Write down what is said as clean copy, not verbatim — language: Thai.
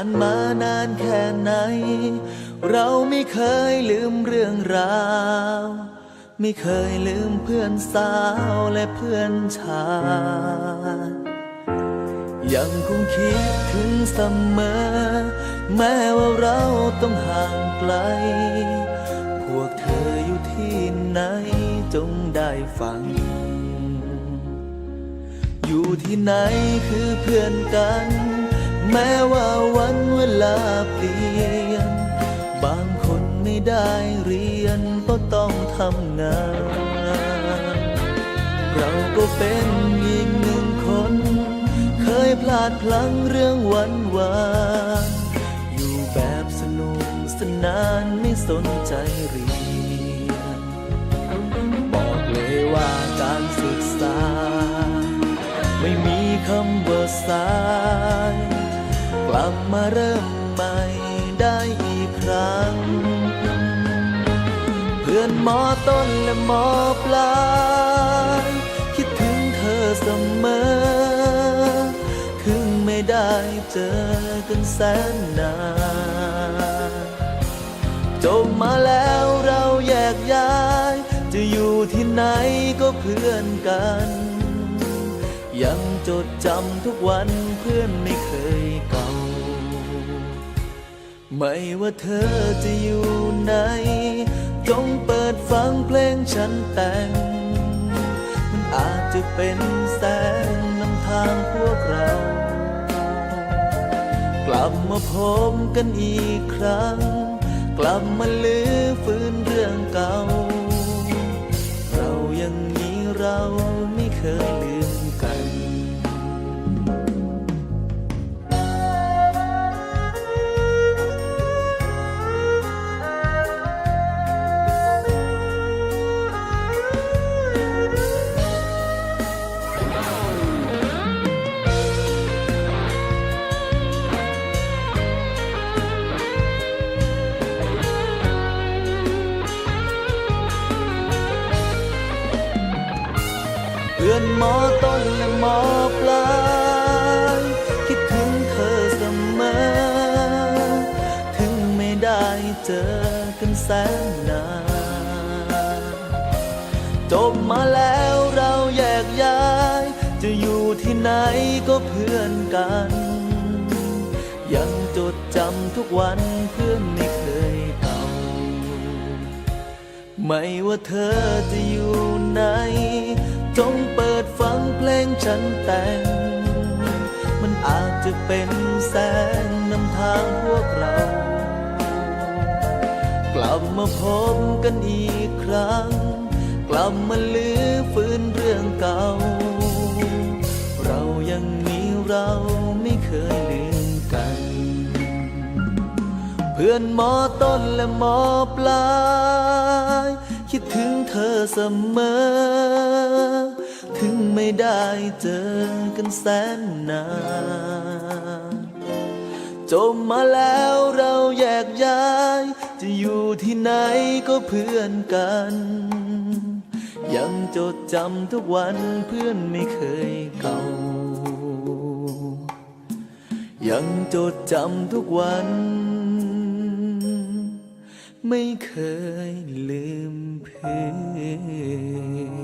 านมานานแค่ไหนเราไม่เคยลืมเรื่องราวไม่เคยลืมเพื่อนสาวและเพื่อนชายยังคงคิดถึงเสมอแม้ว่าเราต้องห่างไกลพวกเธออยู่ที่ไหนจงได้ฟังอยู่ที่ไหนคือเพื่อนกันแม้ว่าวันเวลาเปลี่ยนบางคนไม่ได้เรียนก็ต้องทำงานเราก็เป็นอีกหนึ่งคนเคยพลาดพลั้งเรื่องวันวานอยู่แบบสนุกสนานไม่สนใจเรียนบอกเลยว่าการศึกษาไม่มีคำว่าสายกลับมาเริ่มใหม่ได้อีกครั้งเพื่อนมอต้นและมอปลายคิดถึงเธอเสมอถึงไม่ได้เจอกันแสนนานจบมาแล้วเราแยกย้ายจะอยู่ที่ไหนก็เพื่อนกันยังจดจำทุกวันเพื่อนไม่เคยเก่าไม่ว่าเธอจะอยู่ไหนจงเปิดฟังเพลงฉันแต่งมันอาจจะเป็นแสงนำทางพวกเรากลับมาพบกันอีกครั้งกลับมาลื้อฟื้นเรื่องเก่าเรายังมีเราไม่เคยลืมกันเพื่อนมอต้นและมอปลายคิดถึงเธอเสมอถึงไม่ได้เจอกันแสนนานจบมาแล้วเราแยกย้ายจะอยู่ที่ไหนก็เพื่อนกันยังจดจำทุกวันเพื่อนไม่เคยเก่าไม่ว่าเธอจะอยู่ไหนจงเปิดฟังเพลงฉันแต่งมันอาจจะเป็นแสงนำทางพวกเรากลับมาพบกันอีกครั้งกลับมาลื้อฟื้นเรื่องเก่าเรายังมีเราไม่เคยลืมกันเพื่อนมอต้นและมอปลายคิดถึงเธอเสมอถึงไม่ได้เจอกันแสนนานจบมาแล้วเราแยกย้ายจะอยู่ที่ไหนก็เพื่อนกันยังจดจำทุกวันเพื่อนไม่เคยเก่ายังจดจำทุกวันไม่เคยลืมเพื่อน